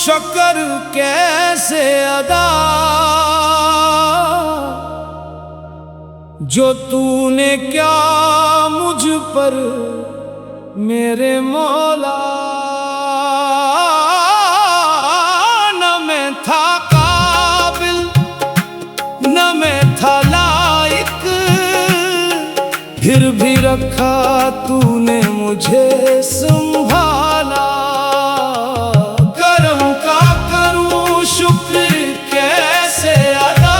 शक्कर कैसे अदा जो तूने क्या मुझ पर मेरे मौला। न मैं था काबिल न मैं था लायक, फिर भी रखा तूने मुझे संभाला। करम का करूं शुक्र कैसे अदा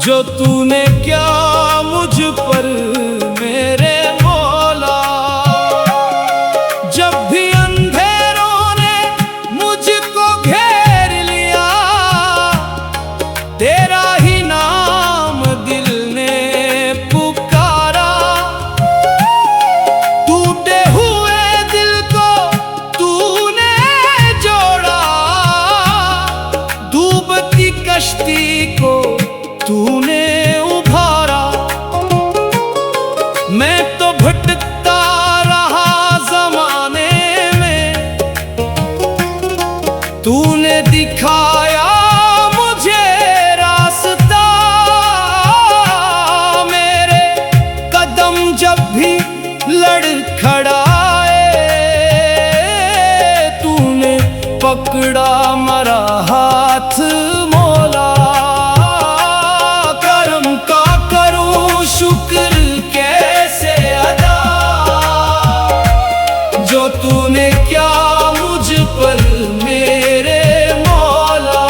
जो तूने क्या मुझ पर मेरे मौला। जब भी अंधेरों ने मुझको घेर लिया, तेरा ही नाम दिल ने पुकारा। टूटे हुए दिल को तूने जोड़ा, डूबती कश्ती को तूने उभारा। मैं तो भटकता रहा ज़माने में, तूने दिखाया मुझे रास्ता। मेरे कदम जब भी लड़खड़ाए, तूने पकड़ा मेरा हाथ मौला। शुक्र कैसे अदा जो तूने क्या मुझ पर मेरे मौला।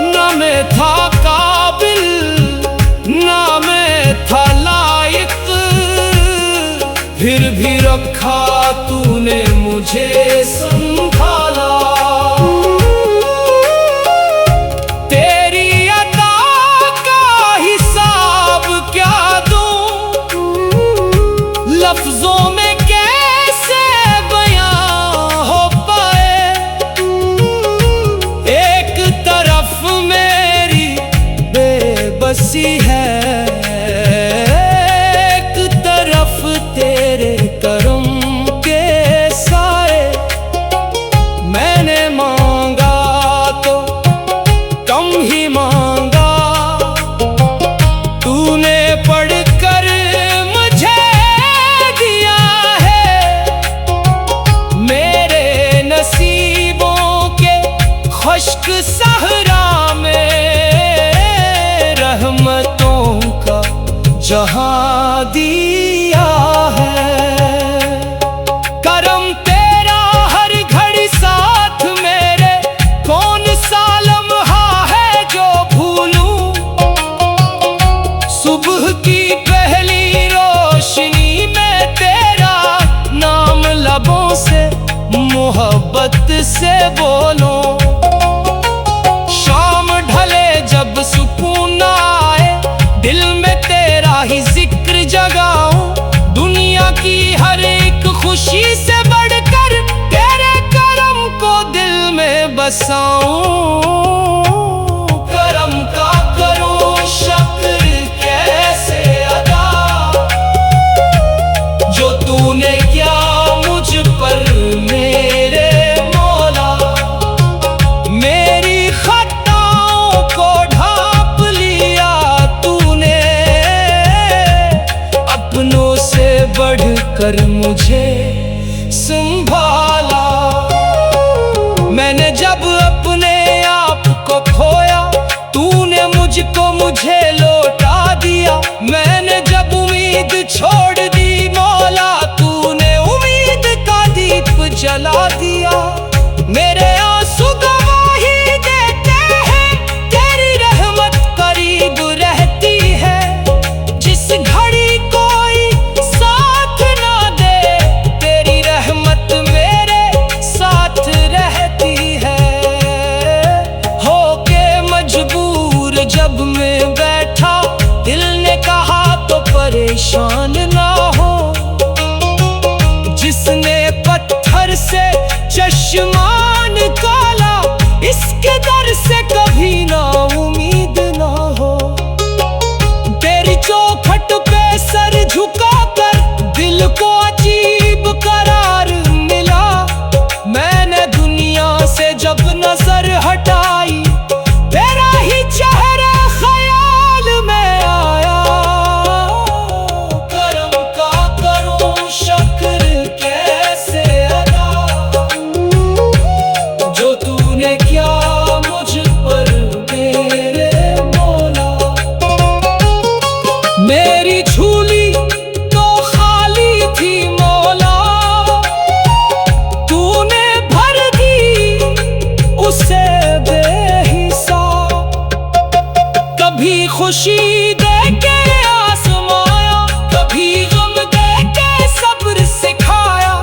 न मैं था काबिल न मैं था लायक, फिर भी रखा तूने मुझे संभाला। लफ्जों में कैसे बयां हो पाए, एक तरफ मेरी बेबसी है, एक तरफ तेरे करम के साए। मैंने मांगा तो कम ही मांगा, तूने पढ़कर खुश्क सहरा में रहमतों का जहां दिया है। करम तेरा हर घड़ी साथ मेरे, कौन सा लम्हा है जो भूलूं। सुबह की पहली रोशनी में तेरा नाम लबों से मोहब्बत से बोलूं। जब सुकून आए दिल में तेरा ही जिक्र जगाऊं। दुनिया की हर एक खुशी से बढ़कर तेरे करम को दिल में बसाऊं। करम का करूं शुक्र कैसे अदा जो तूने क्या मुझ पर मेरे मौला। मेरी बढ़कर मुझे संभाला। मैंने जब अपने आप को खोया, तूने मुझको मुझे लौटा दिया। मैंने जब उम्मीद छोड़ दी मौला, तूने उम्मीद का दीप जला दिया। मेरे आंसू गवाही देते हैं, तेरी रहमत करीब रहती है। जिस घड़ी जब मैं बैठा, दिल ने कहा तो परेशान ना हो। जिसने पत्थर से चश्मा निकाला, इसके दर से कभी ना उम्मीद ना हो। तेरी चौखट पे सर झुकाकर दिल को अजीब करार मिला। मैंने मेरी झूली तो खाली थी मौला, तूने भर दी उसे बेहिसाब। कभी खुशी दे के आजमाया, कभी गम दे के सब्र सिखाया,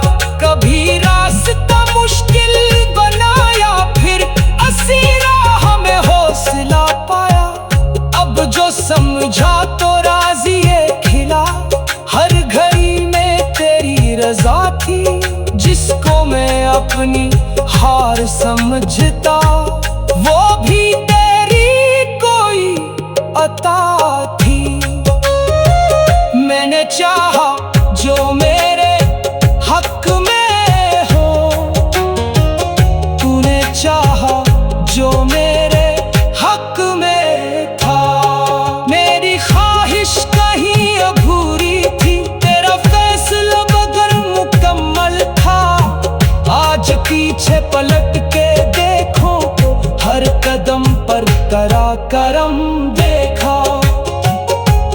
कभी रास्ता मुश्किल बनाया, फिर अस्सी राह में हौसला पाया। अब जो समझा तो राज़िए खिला, हर घड़ी में तेरी रज़ा थी। जिसको मैं अपनी हार समझता, वो भी तेरी कोई अता थी। मैंने चाहा जो मेरे हक में हो, तूने चाहा जो मेरे हक में था। मेरी ख्वाहिश कहीं अधूरी थी, तेरा फैसला मगर मुकम्मल था। आज पीछे पलट के देखो, हर कदम पर करा करम देखा।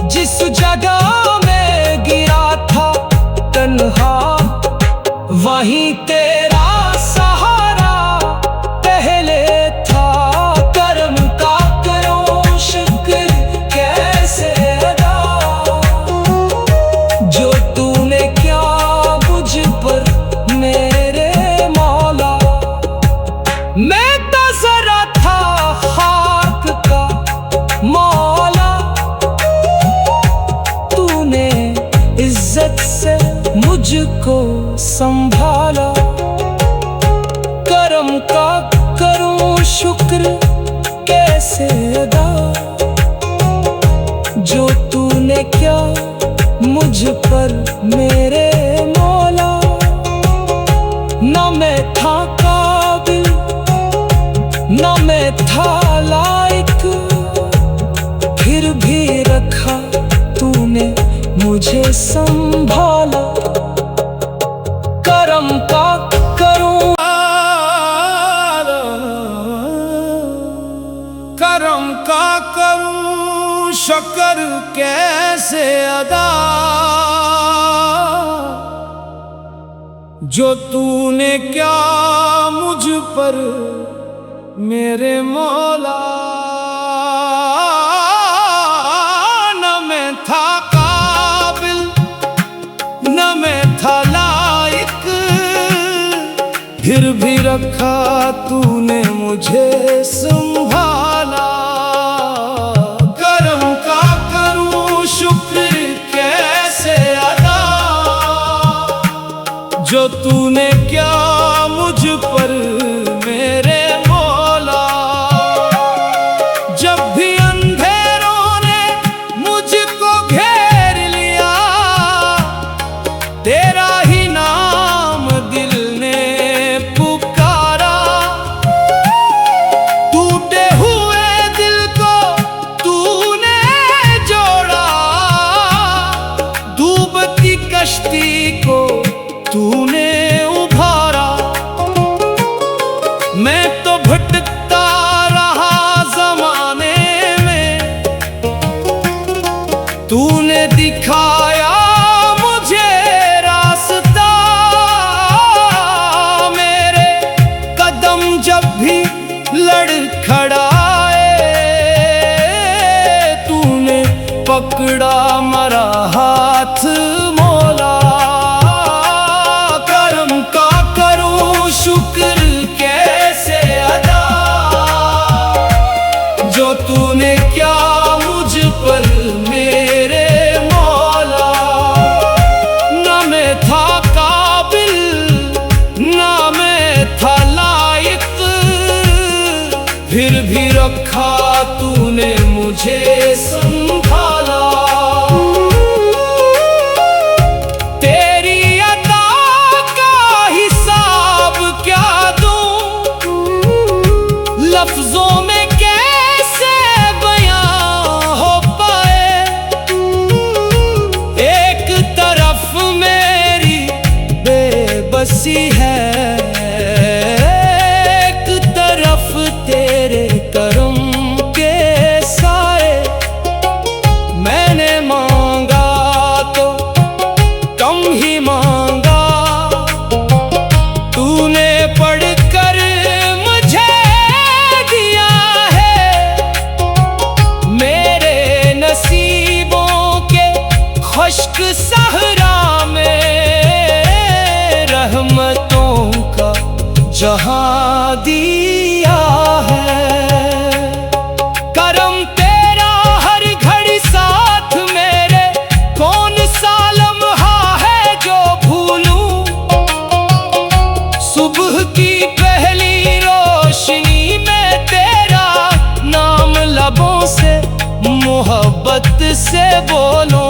जिस जगह में गिरा था तन्हा, वहीं तेरा सहारा पहले था। कर्म का करो शुक्र कैसे अदा, जो तूने क्या मुझ पर मेरे मौला। मैं तो जरा था खाक का मौला, तूने इज्जत से मुझको संभाला। करम का करूं शुक्र कैसे अदा, जो तूने क्या मुझ पर मेरे मौला। न मैं था काबिल, न मैं था लायक, फिर भी रखा तूने मुझे संभाला। करम का करूं, करम का करूं शुक्र कैसे अदा, जो तूने क्या मुझ पर मेरे मौला। न मैं था काबिल, न मैं था लायक, फिर भी रखा तूने मुझे संभाला। करम का करूं शुक्र कैसे अदा, जो तूने क्या मुझ पर मेरे मौला। जब भी अंधेरों ने मुझको घेर लिया, तेरा ही नाम दिल ने पुकारा। टूटे हुए दिल को तूने जोड़ा, डूबती कश्ती को तूने उभारा। मैं तो भटकता रहा ज़माने में, तूने दिखाया मुझे रास्ता। मेरे कदम जब भी लड़खड़ाए, तूने पकड़ा मरा हाथ मौला। करम का करूं शुक्र कैसे अदा, जो तूने क्या मुझ पर मेरे मौला। न मैं था काबिल, न मैं था लायक, फिर भी रखा तूने मुझे संभाला। लफ्जों में कैसे बयां हो पाए, एक तरफ मेरी बेबसी है, एक तरफ तेरे करम के साए। एक सहरा में रहमतों का जहां दिया है। करम तेरा हर घड़ी साथ मेरे, कौन सा लम्हा है जो भूलूं। सुबह की पहली रोशनी में तेरा नाम लबों से मोहब्बत से बोलूं।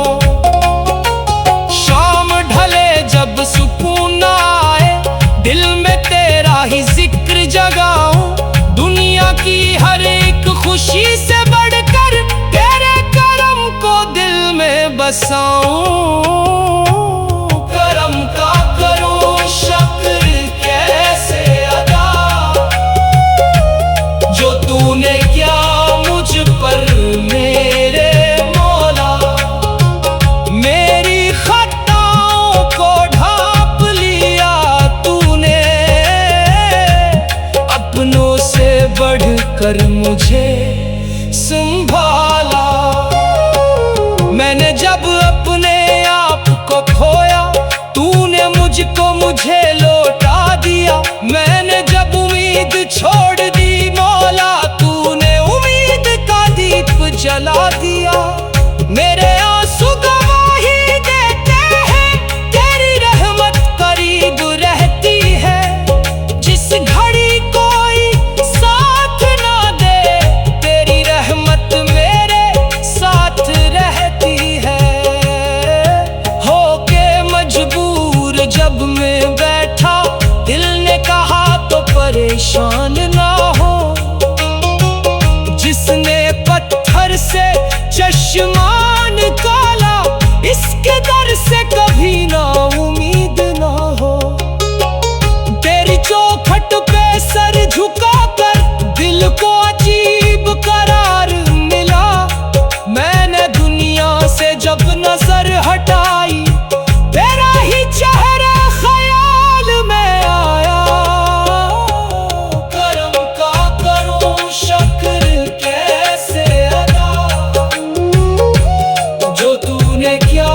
शाम ढले जब सुकून आए, दिल में तेरा ही जिक्र जगाऊं। दुनिया की हर एक खुशी से बढ़कर तेरे करम को दिल में बसाऊं। करम का करूं शुक्र कैसे अदा, जो तूने किया मुझ पर मेरे मौला। मेरी खताओं को ढांप लिया तूने, अपनों से बढ़कर मुझे संभाला। मैंने जब अपने आप को खोया, तूने मुझको मुझे लौटा दिया। मैंने जब उम्मीद छोड़ दी मौला, तूने उम्मीद का दीप जला दिया। मेरे आंसू गवाही देते हैं, तेरी रहमत करीब रहती है। जिस घड़ी कोई साथ ना दे, तेरी रहमत मेरे साथ रहती है। होके मजबूर जब मैं बैठा, दिल ने कहा तो परेशान ना हो। जिसने पत्थर से चश्मा निकाला, इसके दर से कभी ना उम्मीद ना हो। तेरी चौखट पे सर झुकाकर दिल को अजीब करार मिला। मैंने दुनिया से जब नजर हटाई, तेरा ही चेहरा ख्याल में आया। करम का करूं शुक्र कैसे अदा, जो तूने किया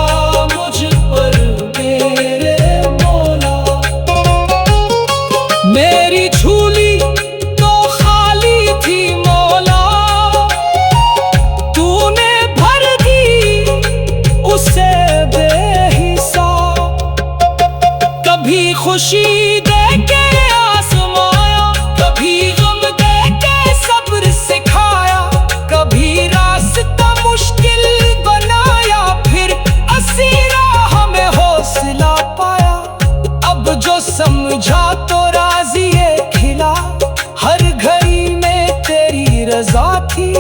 मुझ पर मेरे मौला। मेरी झोली तो खाली थी मौला, तूने भर दी उसे बेहिसाब। कभी खुशी दे के आजमाया, कभी गम दे के सब्र सिखाया। कभी रास्ता मुश्किल बनाया, फिर अस्सी राह में हौसला पाया। अब जो समझा तो राज़िए खिला, हर घड़ी में तेरी रज़ा थी।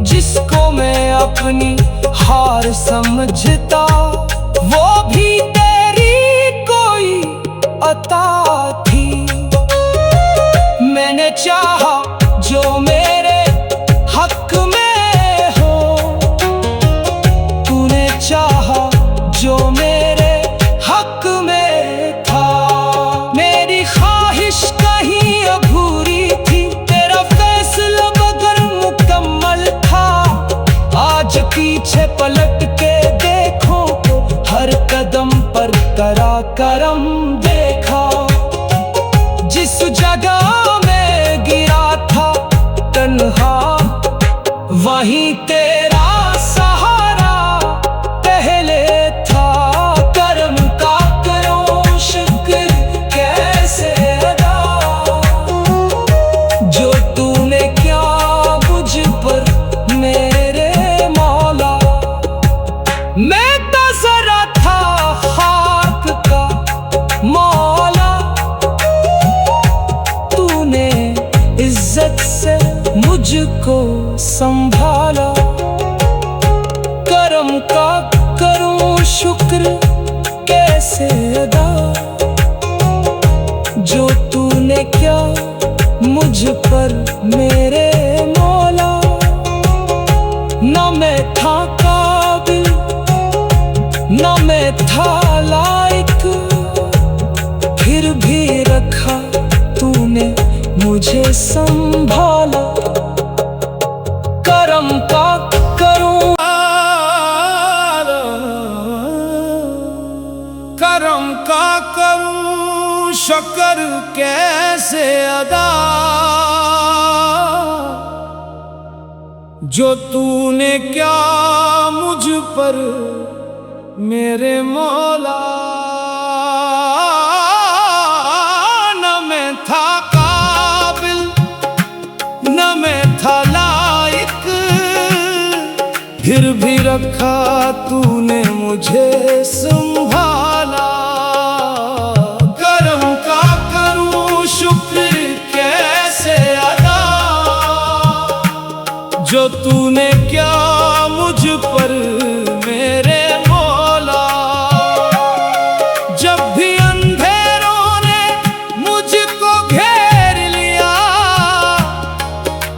जिसको मैं अपनी हार समझता, वो भी तेरी कोई अता थी। मैंने चाहा जो मेरे हक में हो, तूने चाहा जो मेरे हक में था। मेरी ख्वाहिश कहीं अधूरी थी, तेरा फैसला मगर मुकम्मल था। आज पीछे पलट के देखो, हर कदम पर तेरा करम देखा। जिस जगह में गिरा था तन्हा, वहीं तेरा सहारा पहले था। करम का करो शुक्र कैसे अदा, जो तूने किया मुझ पर मेरे मौला। मैं तो जरा था खाक का मौला, तूने इज्जत से मुझको संभाला। करम का करूं शुक्र कैसे अदा, जो तूने किया मुझ पर मेरे मौला। न मैं था काबिल, न मैं था लायक, फिर भी रखा तूने मुझे संभाला। करम का करूं करम का करूं शुक्र कैसे अदा, जो तूने क्या मुझ पर मेरे मौला। न मैं था काबिल न मैं था लायक, फिर भी रखा तूने मुझे संभाला। करम का करूं शुक्र कैसे अदा, जो तूने क्या मुझ पर मेरे मौला। जब भी अंधेरों ने मुझको घेर लिया,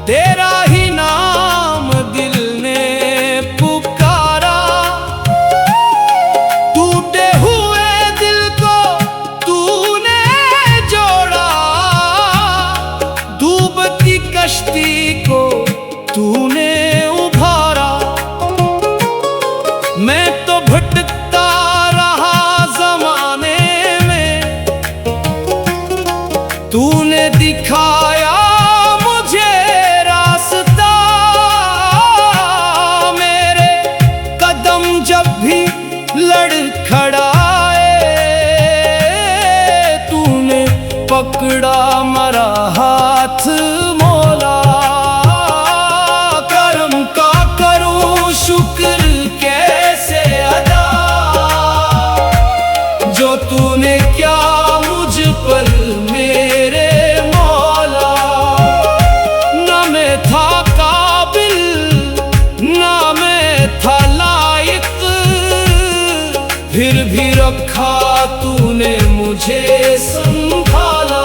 तेरा ही नाम दिल ने पुकारा। टूटे हुए दिल को तूने जोड़ा, डूबती कश्ती को तूने उभारा। मैं तो भटकता रहा जमाने में, तूने दिखाया मुझे रास्ता। मेरे कदम जब भी लड़खड़ाए, तूने पकड़ा मेरा हाथ मौला। शुक्र कैसे अदा, जो तूने क्या मुझ पर मेरे मौला। न मैं था काबिल न मैं था लायक, फिर भी रखा तूने मुझे संभाला।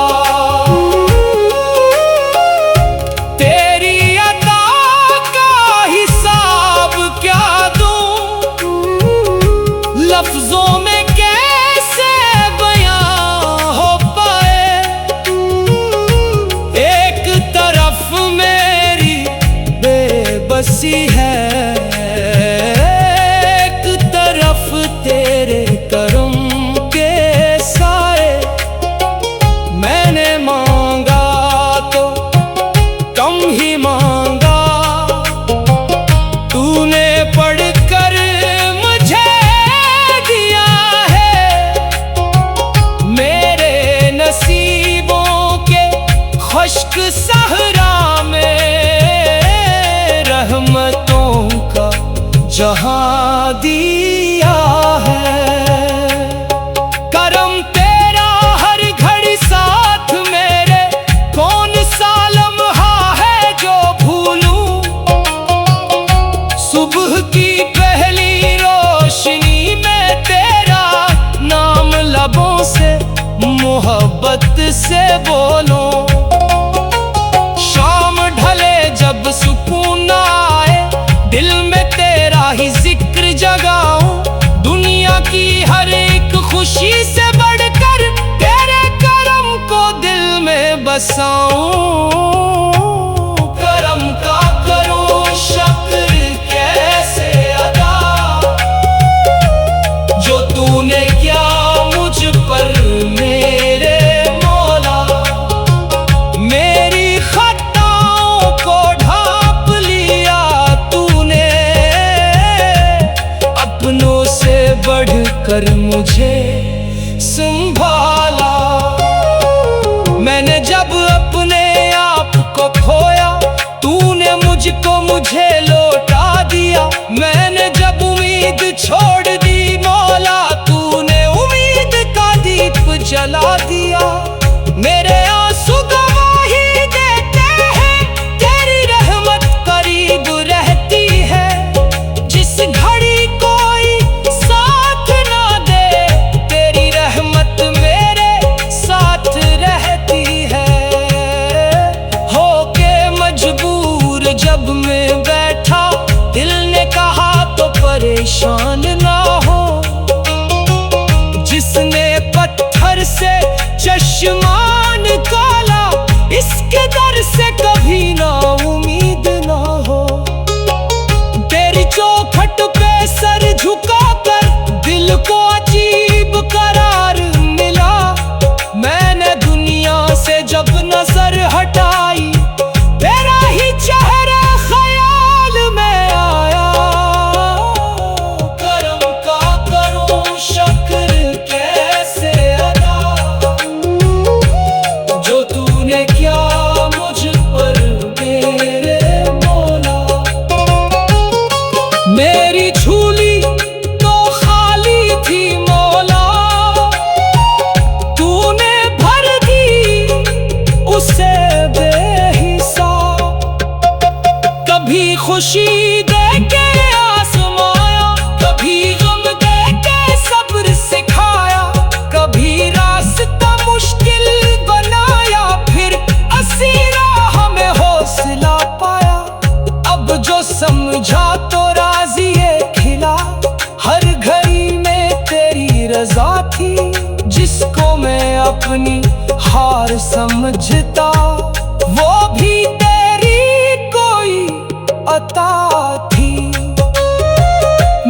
लफ्जों में कैसे बयां हो पाए, एक तरफ मेरी बेबसी है, एक तरफ तेरे करम के साए। मैंने मांगा तो कम ही मांगा, तूने पढ़कर खुश्क सहरा में रहमतों का जहां दिया है। करम तेरा हर घड़ी साथ मेरे, कौन सा लम्हा है जो भूलूं। सुबह की पहली रोशनी में तेरा नाम लबों से मोहब्बत से बोलूं। जब सुकून आए दिल में तेरा ही जिक्र जगाऊं। दुनिया की हर एक खुशी से बढ़कर तेरे करम को दिल में बसाऊं। करम का करूं शुक्र कैसे अदा, जो तूने क्या मुझ पर मेरे मौला। मेरी बढ़कर मुझे संभाला। मैंने जब अपने आप को खोया, तूने मुझको मुझे लौटा दिया। मैंने जब उम्मीद छोड़ दी मौला, तूने उम्मीद का दीप जला दिया। मेरे आंसू गवाही देते हैं, तेरी रहमत करीब रहती है। जिस घड़ी कोई साथ ना दे, तेरी रहमत मेरे रज़ा थी, जिसको मैं अपनी हार समझता, वो भी तेरी कोई अता थी।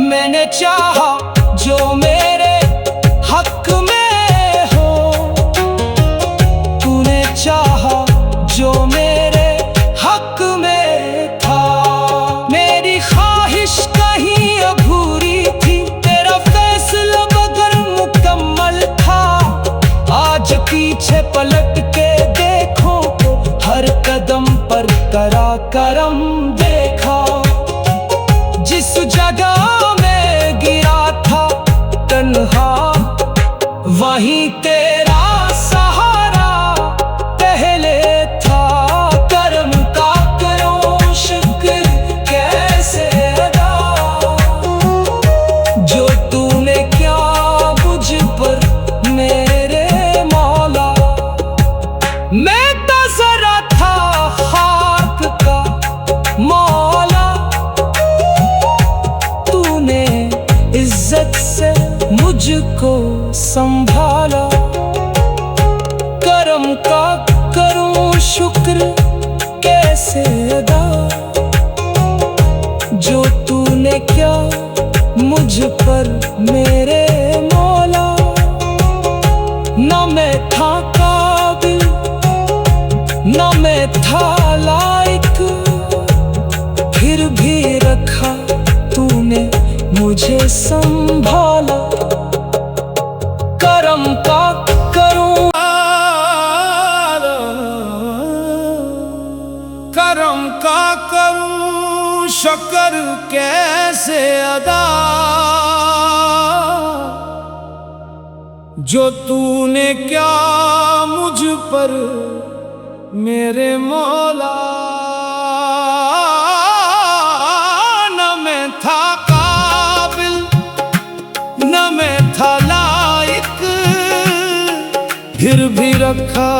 मैंने चाहा जो मेरे हक में हो, तूने चाहा जो मेरे हक में था। मेरी ख्वाहिश कहीं अधूरी थी, तेरा फैसला मगर मुकम्मल था। आज पीछे पलट के देखो, हर कदम पर करा करम देखा। जिस जगह में गिरा था तन्हा, वहीं तेरा सहारा पहले था। करम का करो शुक्र कैसे अदा, जो तूने क्या मुझ पर मेरे मौला। मैं तो जरा था खाक का मौला, तूने इज्जत से मुझको संभाला। करम का करूं शुक्र कैसे अदा, जो तूने क्या मुझ पर मेरे मौला। न मैं था काबिल, न मैं था लायक, फिर भी रखा तूने मुझे संभाला। करम का करूं, करम का करूं शुक्र कैसे अदा, जो तूने क्या मुझ पर मेरे मौला। न मैं था काबिल, न मैं था लायक, फिर भी रखा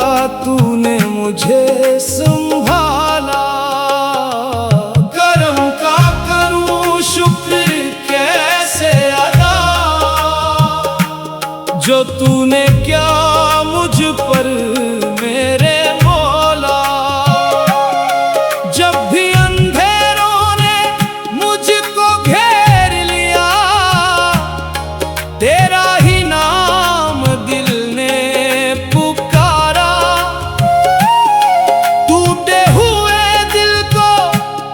तूने मुझे संभाला। करम का करूं शुक्र कैसे अदा, जो तूने क्या मुझ पर मेरे मौला। जब भी अंधेरों ने मुझको घेर लिया, तेरा ही नाम दिल ने पुकारा। टूटे हुए दिल को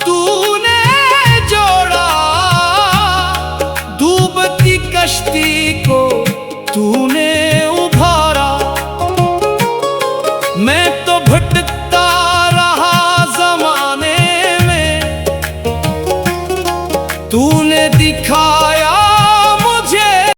तूने जोड़ा, डूबती कश्ती को